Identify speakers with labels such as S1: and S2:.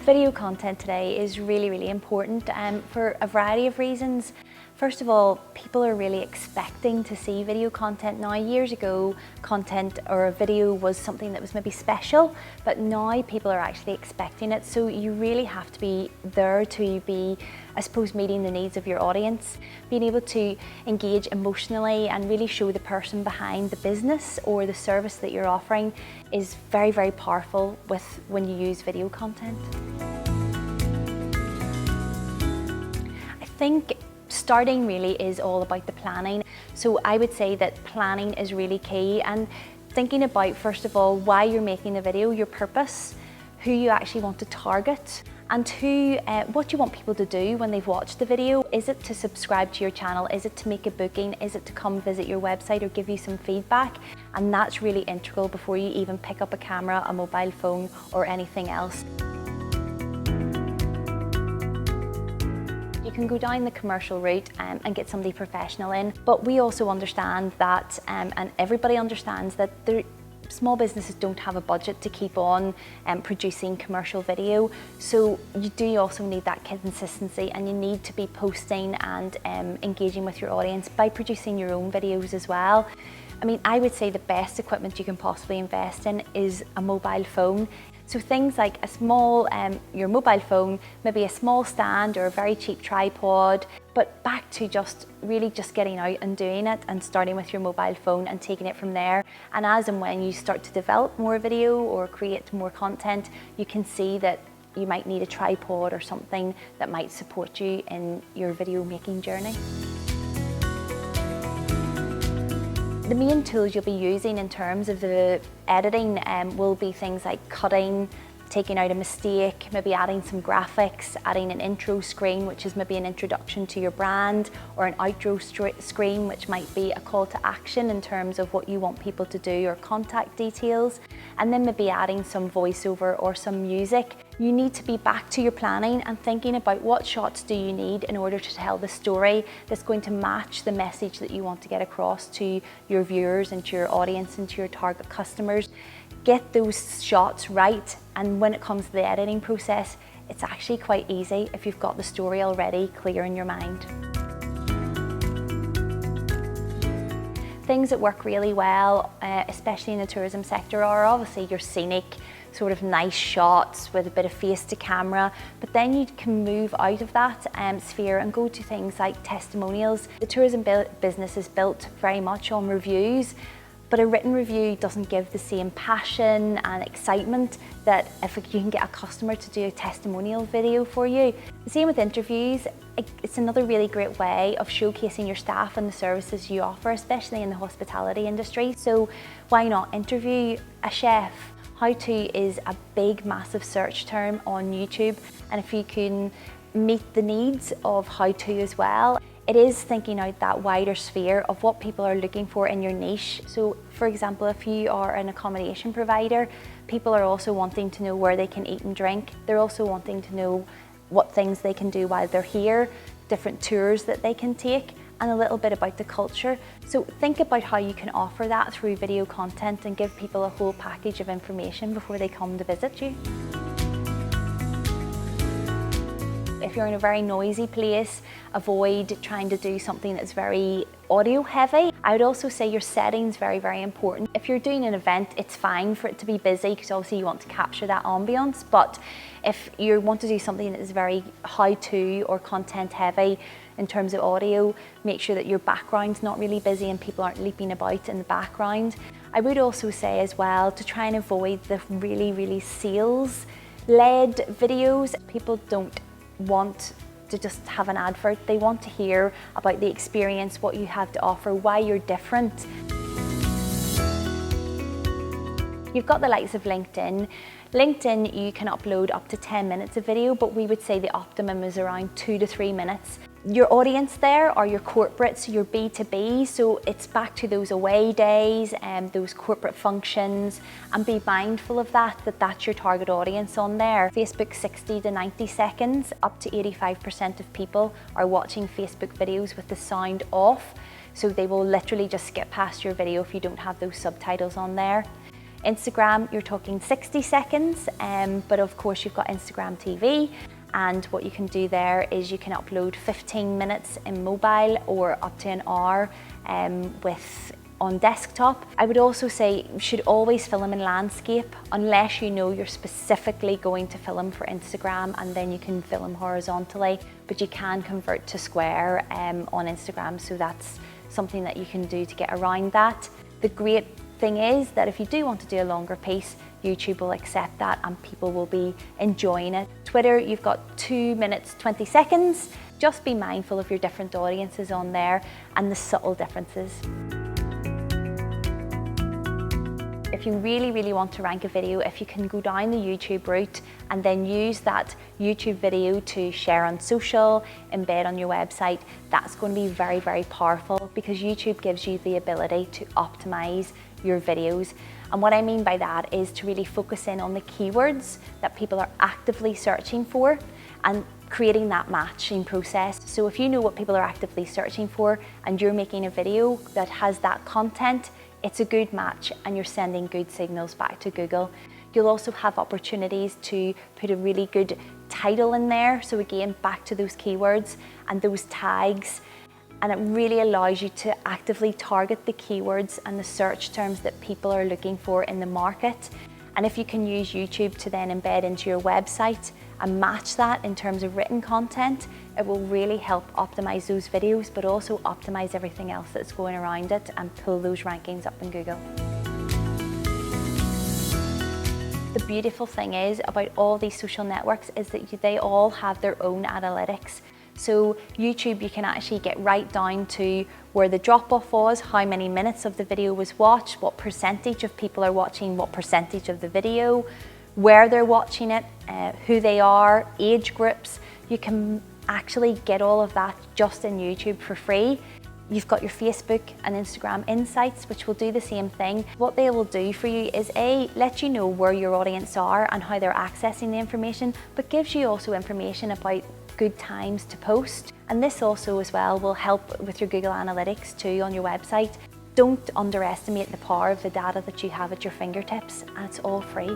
S1: Video content today is really important for a variety of reasons. First of all, people are really expecting to see video content now. Years ago, content or a video was something that was maybe special, but now people are actually expecting it. So you really have to be there to be, I suppose, meeting the needs of your audience. Being able to engage emotionally and really show the person behind the business or the service that you're offering is very powerful when you use video content. I think starting really is all about the planning. So I would say that planning is really key, and thinking about, first of all, why you're making the video, your purpose, who you actually want to target, and what you want people to do when they've watched the video. Is it to subscribe to your channel? Is it to make a booking? Is it to come visit your website or give you some feedback? And that's really integral before you even pick up a camera, a mobile phone, or anything else. You can go down the commercial route and get somebody professional in, but we also understand that, and everybody understands that small businesses don't have a budget to keep on producing commercial video. So you do also need that consistency, and you need to be posting and engaging with your audience by producing your own videos as well. I mean, I would say the best equipment you can possibly invest in is a mobile phone. So things like a small, your mobile phone, maybe a small stand or a very cheap tripod, but back to just getting out and doing it and starting with your mobile phone and taking it from there. And as and when you start to develop more video or create more content, you can see that you might need a tripod or something that might support you in your video making journey. The main tools you'll be using in terms of the editing will be things like cutting, taking out a mistake, maybe adding some graphics, adding an intro screen, which is maybe an introduction to your brand, or an outro screen, which might be a call to action in terms of what you want people to do or contact details, and then maybe adding some voiceover or some music. You need to be back to your planning and thinking about what shots do you need in order to tell the story that's going to match the message that you want to get across to your viewers and to your audience and to your target customers. Get those shots right, and when it comes to the editing process, it's actually quite easy if you've got the story already clear in your mind. Things that work really well, especially in the tourism sector, are obviously your scenic, sort of nice shots with a bit of face to camera, but then you can move out of that sphere and go to things like testimonials. The tourism business is built very much on reviews, but a written review doesn't give the same passion and excitement that if you can get a customer to do a testimonial video for you. The same with interviews. It's another really great way of showcasing your staff and the services you offer, especially in the hospitality industry. So why not interview a chef? How to is a big, massive search term on YouTube, and if you can meet the needs of how to as well, it is thinking out that wider sphere of what people are looking for in your niche. So for example, if you are an accommodation provider, people are also wanting to know where they can eat and drink. They're also wanting to know what things they can do while they're here, different tours that they can take, and a little bit about the culture. So think about how you can offer that through video content and give people a whole package of information before they come to visit you. If you're in a very noisy place, avoid trying to do something that's very audio heavy. I would also say your setting's very important. If you're doing an event, it's fine for it to be busy because obviously you want to capture that ambience, but if you want to do something that is very how-to or content heavy in terms of audio, make sure that your background's not really busy and people aren't leaping about in the background. I would also say as well to try and avoid the really sales-led videos. People don't want to just have an advert. They want to hear about the experience, what you have to offer, why you're different. You've got the likes of LinkedIn. LinkedIn, you can upload up to 10 minutes of video, but we would say the optimum is around 2 to 3 minutes. Your audience there are your corporates, your B2B, so it's back to those away days and those corporate functions, and be mindful of that's your target audience on there. Facebook 60 to 90 seconds, up to 85% of people are watching Facebook videos with the sound off, so they will literally just skip past your video if you don't have those subtitles on there. Instagram, you're talking 60 seconds, but of course you've got Instagram TV, and what you can do there is you can upload 15 minutes in mobile or up to an hour on desktop. I would also say you should always film in landscape unless you know you're specifically going to film for Instagram, and then you can film horizontally, but you can convert to square on Instagram, so that's something that you can do to get around that. The great thing is that if you do want to do a longer piece, YouTube will accept that and people will be enjoying it. Twitter, you've got 2 minutes 20 seconds. Just be mindful of your different audiences on there and the subtle differences. If you really want to rank a video, if you can go down the YouTube route and then use that YouTube video to share on social, embed on your website, that's going to be very powerful, because YouTube gives you the ability to optimize your videos. And what I mean by that is to really focus in on the keywords that people are actively searching for and creating that matching process. So if you know what people are actively searching for and you're making a video that has that content, it's a good match and you're sending good signals back to Google. You'll also have opportunities to put a really good title in there. So again, back to those keywords and those tags. And it really allows you to actively target the keywords and the search terms that people are looking for in the market. And if you can use YouTube to then embed into your website and match that in terms of written content, it will really help optimize those videos, but also optimize everything else that's going around it and pull those rankings up in Google. The beautiful thing is about all these social networks is that they all have their own analytics. So YouTube, you can actually get right down to where the drop-off was, how many minutes of the video was watched, what percentage of people are watching what percentage of the video, where they're watching it, who they are, age groups. You can actually get all of that just in YouTube for free. You've got your Facebook and Instagram insights, which will do the same thing. What they will do for you is let you know where your audience are and how they're accessing the information, but gives you also information about good times to post. And this also as well will help with your Google Analytics too on your website. Don't underestimate the power of the data that you have at your fingertips, and it's all free.